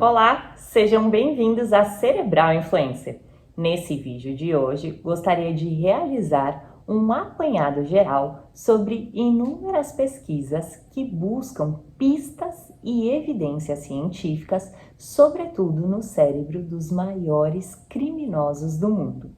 Olá, sejam bem-vindos a Cerebral Influencer. Nesse vídeo de hoje, gostaria de realizar um apanhado geral sobre inúmeras pesquisas que buscam pistas e evidências científicas, sobretudo no cérebro dos maiores criminosos do mundo,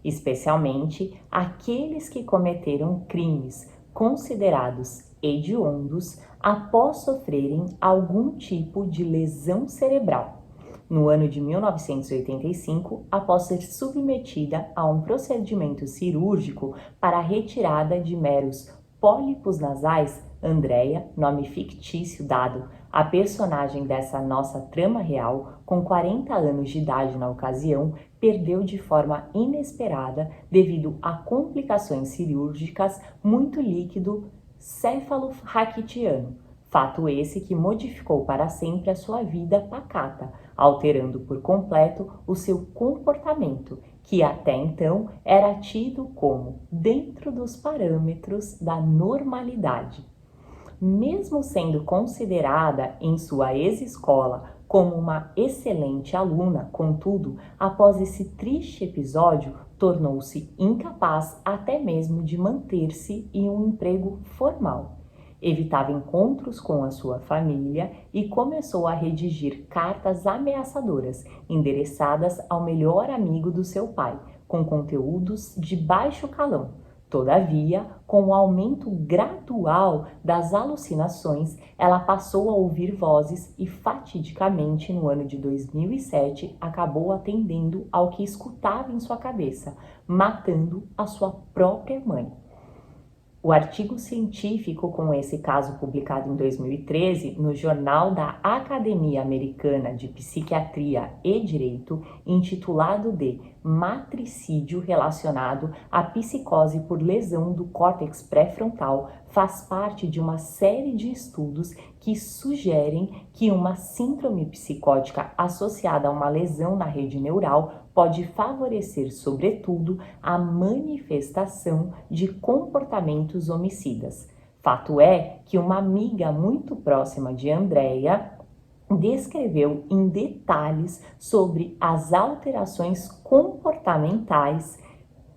especialmente aqueles que cometeram crimes considerados hediondos após sofrerem algum tipo de lesão cerebral. No ano de 1985, após ser submetida a um procedimento cirúrgico para a retirada de meros pólipos nasais, Andrea, nome fictício dado à personagem dessa nossa trama real, com 40 anos de idade na ocasião, perdeu de forma inesperada devido a complicações cirúrgicas muito líquido céfalo-raquitiano, fato esse que modificou para sempre a sua vida pacata, alterando por completo o seu comportamento, que até então era tido como dentro dos parâmetros da normalidade. Mesmo sendo considerada em sua ex-escola como uma excelente aluna, contudo, após esse triste episódio, tornou-se incapaz até mesmo de manter-se em um emprego formal. Evitava encontros com a sua família e começou a redigir cartas ameaçadoras, endereçadas ao melhor amigo do seu pai, com conteúdos de baixo calão. Todavia, com o aumento gradual das alucinações, ela passou a ouvir vozes e, fatidicamente, no ano de 2007, acabou atendendo ao que escutava em sua cabeça, matando a sua própria mãe. O artigo científico com esse caso publicado em 2013 no Jornal da Academia Americana de Psiquiatria e Direito, intitulado de Matricídio relacionado à psicose por lesão do córtex pré-frontal, faz parte de uma série de estudos que sugerem que uma síndrome psicótica associada a uma lesão na rede neural pode favorecer, sobretudo, a manifestação de comportamentos homicidas. Fato é que uma amiga muito próxima de Andrea descreveu em detalhes sobre as alterações comportamentais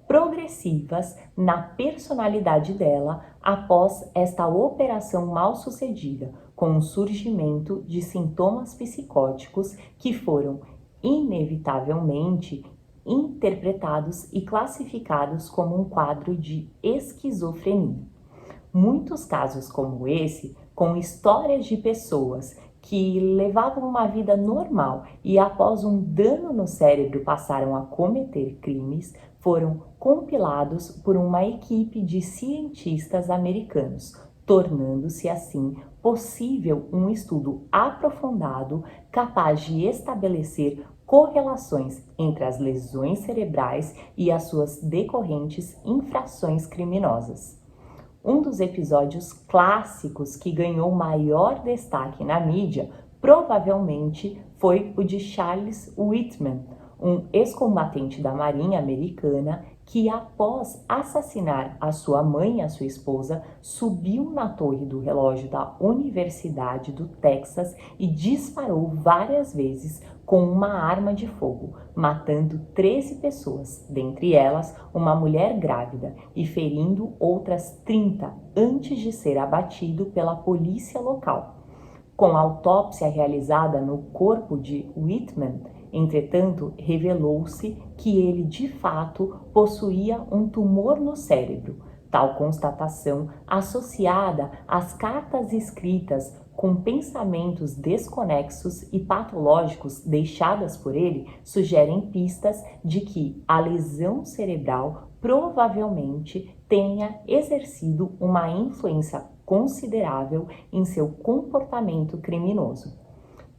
progressivas na personalidade dela após esta operação mal sucedida, com o surgimento de sintomas psicóticos que foram inevitavelmente interpretados e classificados como um quadro de esquizofrenia. Muitos casos como esse, com histórias de pessoas que levavam uma vida normal e após um dano no cérebro passaram a cometer crimes, foram compilados por uma equipe de cientistas americanos, tornando-se assim possível um estudo aprofundado capaz de estabelecer correlações entre as lesões cerebrais e as suas decorrentes infrações criminosas. Um dos episódios clássicos que ganhou maior destaque na mídia provavelmente foi o de Charles Whitman, um ex-combatente da Marinha Americana que, após assassinar a sua mãe e a sua esposa, subiu na torre do relógio da Universidade do Texas e disparou várias vezes com uma arma de fogo, matando 13 pessoas, dentre elas uma mulher grávida, e ferindo outras 30 antes de ser abatido pela polícia local. Com a autópsia realizada no corpo de Whitman, entretanto, revelou-se que ele de fato possuía um tumor no cérebro. Tal constatação, associada às cartas escritas com pensamentos desconexos e patológicos deixadas por ele, sugerem pistas de que a lesão cerebral provavelmente tenha exercido uma influência considerável em seu comportamento criminoso.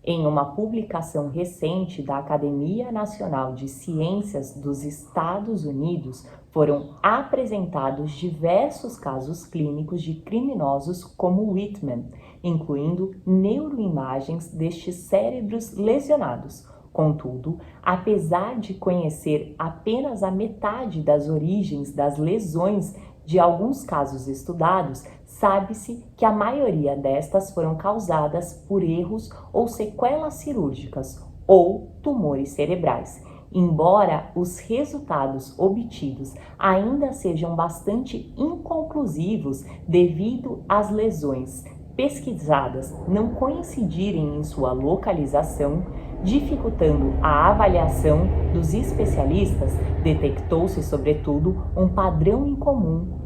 Em uma publicação recente da Academia Nacional de Ciências dos Estados Unidos, foram apresentados diversos casos clínicos de criminosos como Whitman, incluindo neuroimagens destes cérebros lesionados. Contudo, apesar de conhecer apenas a metade das origens das lesões De alguns casos estudados, sabe-se que a maioria destas foram causadas por erros ou sequelas cirúrgicas ou tumores cerebrais. Embora os resultados obtidos ainda sejam bastante inconclusivos devido às lesões pesquisadas não coincidirem em sua localização, dificultando a avaliação dos especialistas, detectou-se, sobretudo, um padrão em comum.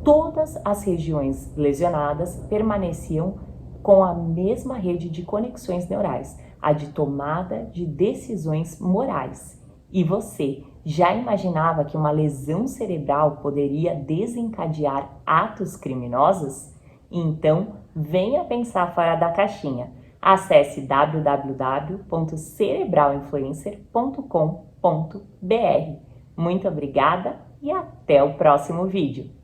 Todas as regiões lesionadas permaneciam com a mesma rede de conexões neurais, a de tomada de decisões morais. E você já imaginava que uma lesão cerebral poderia desencadear atos criminosos? Então, venha pensar fora da caixinha. Acesse www.cerebralinfluencer.com.br. Muito obrigada e até o próximo vídeo!